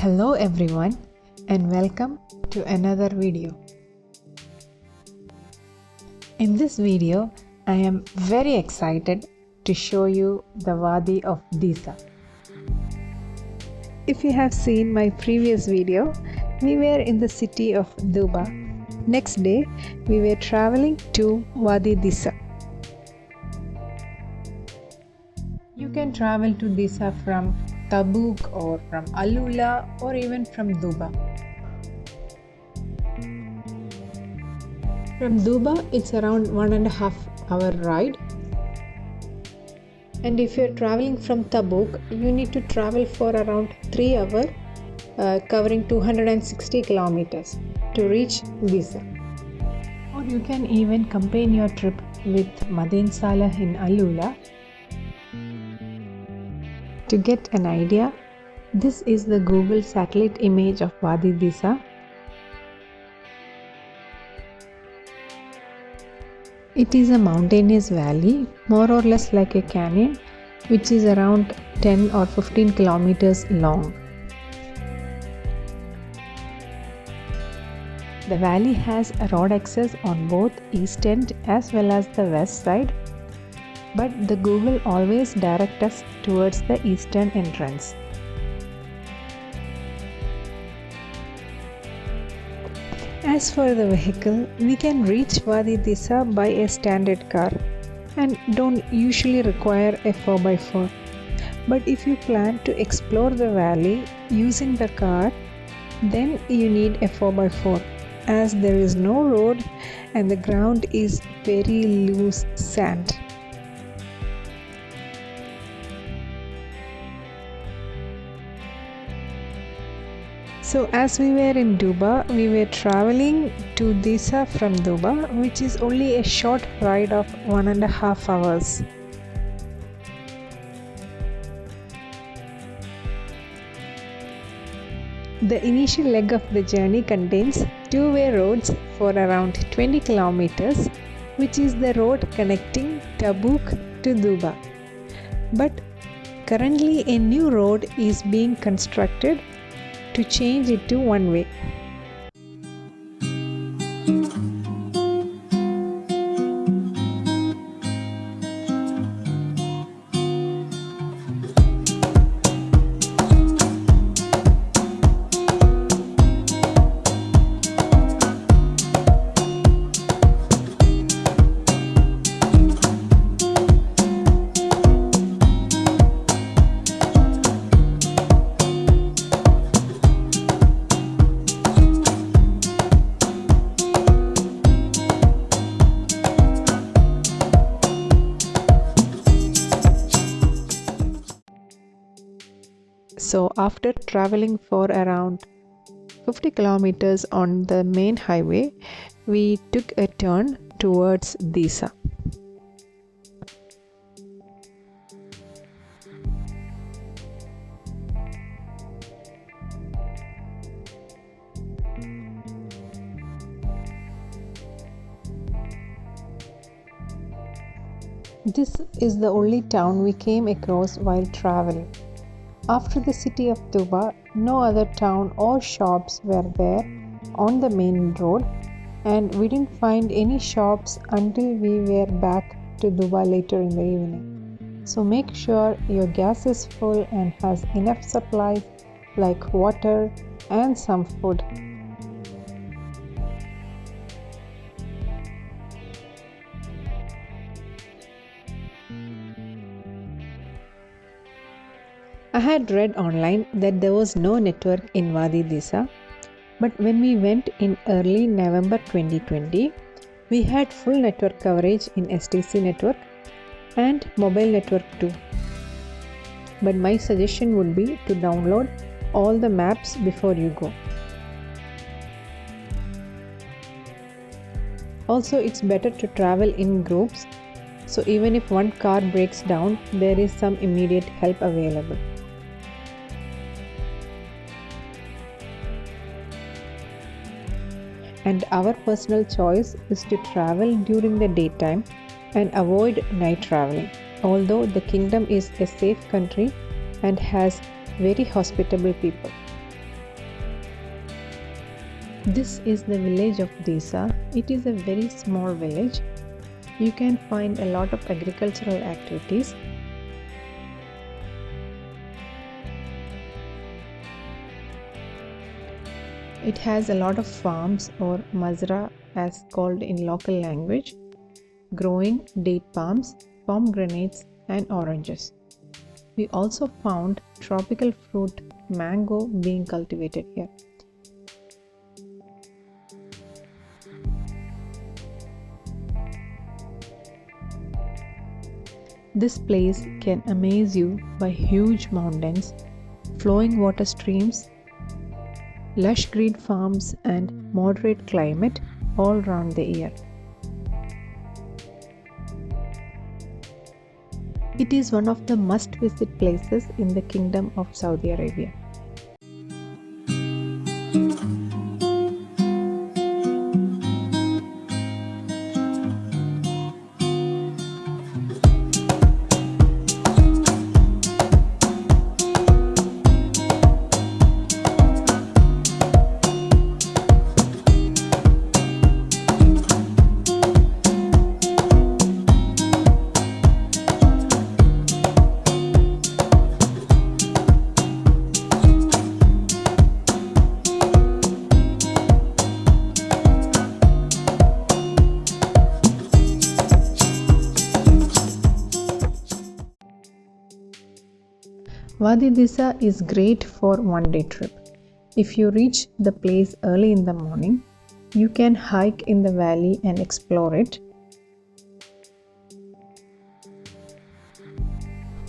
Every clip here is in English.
Hello everyone and welcome to another video. In this video, I am very excited to show you the Wadi of Disah. If you have seen my previous video, we were in the city of Duba. Next day, we were traveling to Wadi Disah. You can travel to Disah from Tabuk or from Alula or even from Duba. From Duba, it's around 1.5 hour ride. And if you're traveling from Tabuk, you need to travel for around 3 hours, covering 260 kilometers to reach Disah. Or you can even combine your trip with Madin Salah in Alula. To get an idea, this is the Google satellite image of Wadi Disah. It is a mountainous valley, more or less like a canyon, which is around 10 or 15 kilometers long. The valley has a road access on both east end as well as the west side, but the Google always directs us towards the eastern entrance. As for the vehicle, we can reach Wadi Disah by a standard car and don't usually require a 4x4. But if you plan to explore the valley using the car, then you need a 4x4 as there is no road and the ground is very loose sand. So as we were in Duba, we were traveling to Disah from Duba, which is only a short ride of 1.5 hours. The initial leg of the journey contains two-way roads for around 20 kilometers, which is the road connecting Tabuk to Duba. But currently a new road is being constructed to change it to one way. So after traveling for around 50 kilometers on the main highway, we took a turn towards Disah. This is the only town we came across while traveling. After the city of Duba, no other town or shops were there on the main road, and we didn't find any shops until we were back to Duba later in the evening. So make sure your gas is full and has enough supplies like water and some food. I had read online that there was no network in Wadi Disah, but when we went in early November 2020, we had full network coverage in STC network and mobile network too. But my suggestion would be to download all the maps before you go. Also, it's better to travel in groups, so even if one car breaks down, there is some immediate help available. And our personal choice is to travel during the daytime and avoid night traveling. Although the kingdom is a safe country and has very hospitable people. This is the village of Disah. It is a very small village. You can find a lot of agricultural activities. It has a lot of farms, or mazra as called in local language, growing date palms, pomegranates and oranges. We also found tropical fruit mango being cultivated here. This place can amaze you by huge mountains, flowing water streams, lush green farms and moderate climate all round the year. It is one of the must-visit places in the Kingdom of Saudi Arabia. Wadi Disah is great for one-day trip. If you reach the place early in the morning, you can hike in the valley and explore it.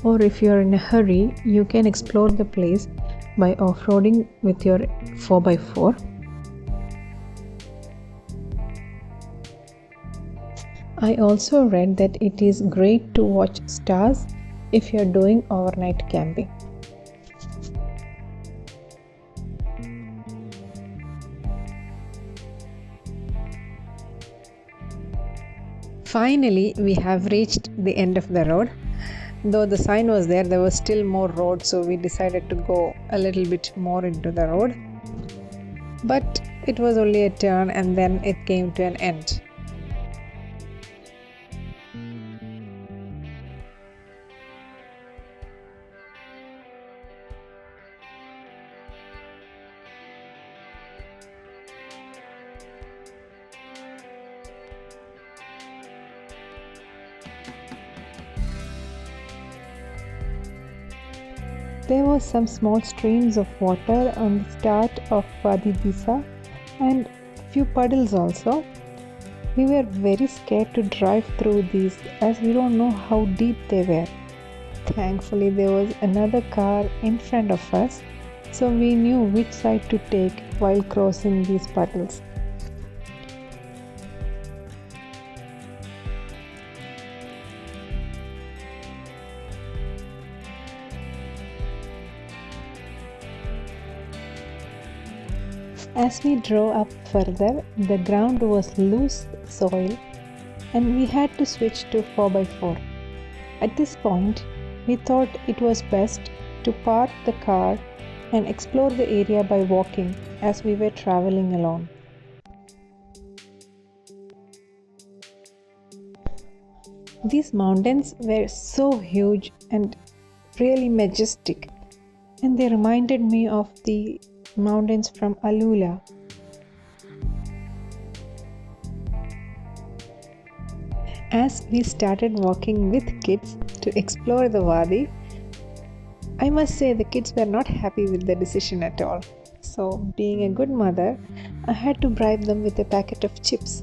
Or if you are in a hurry, you can explore the place by off-roading with your 4x4. I also read that it is great to watch stars if you are doing overnight camping. Finally, we have reached the end of the road. Though the sign was there was still more road, so we decided to go a little bit more into the road. But it was only a turn and then it came to an end. There were some small streams of water on the start of Wadi Disah and few puddles also. We were very scared to drive through these as we don't know how deep they were. Thankfully, there was another car in front of us, so we knew which side to take while crossing these puddles. As we drove up further, the ground was loose soil and we had to switch to 4x4. At this point, we thought it was best to park the car and explore the area by walking as we were traveling alone. These mountains were so huge and really majestic, and they reminded me of the mountains from Alula. As we started walking with kids to explore the Wadi, I must say the kids were not happy with the decision at all. So, being a good mother, I had to bribe them with a packet of chips.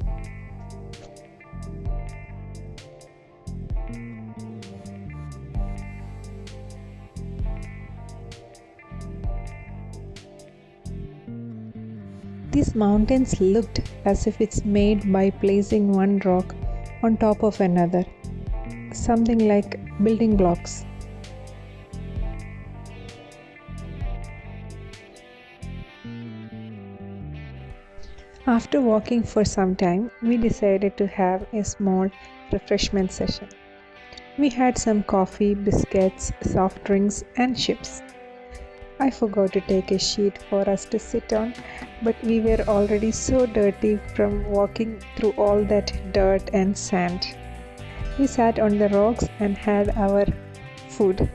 These mountains looked as if it's made by placing one rock on top of another, something like building blocks. After walking for some time, we decided to have a small refreshment session. We had some coffee, biscuits, soft drinks, and chips. I forgot to take a sheet for us to sit on, but we were already so dirty from walking through all that dirt and sand. We sat on the rocks and had our food.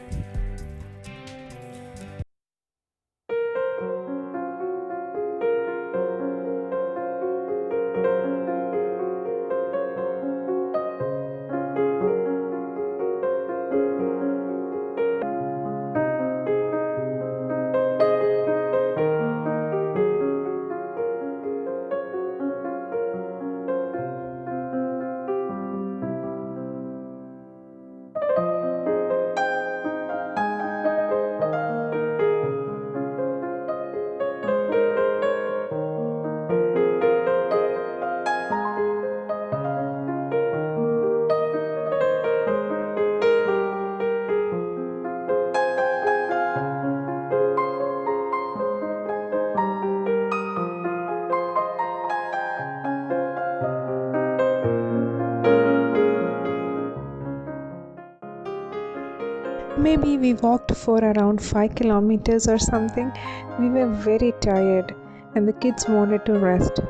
Maybe we walked for around 5 kilometers or something. We were very tired and the kids wanted to rest.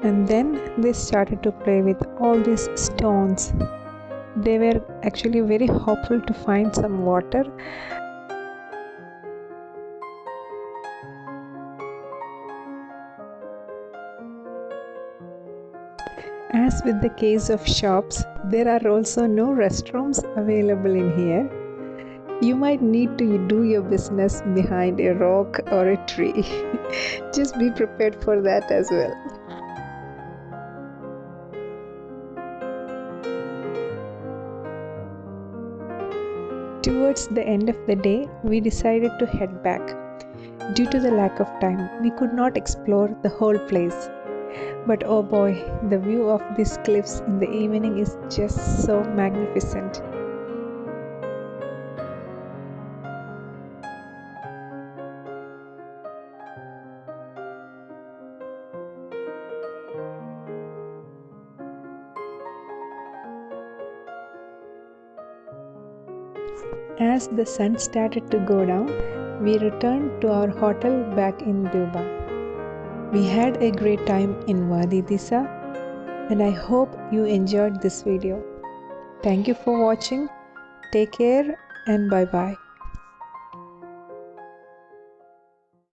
And then they started to play with all these stones. They were actually very hopeful to find some water. As with the case of shops, there are also no restrooms available in here. You might need to do your business behind a rock or a tree. Just be prepared for that as well. Towards the end of the day, we decided to head back. Due to the lack of time, we could not explore the whole place. But oh boy, the view of these cliffs in the evening is just so magnificent. As the sun started to go down, we returned to our hotel back in Dubai. We had a great time in Wadi Disah, and I hope you enjoyed this video. Thank you for watching. Take care and bye bye.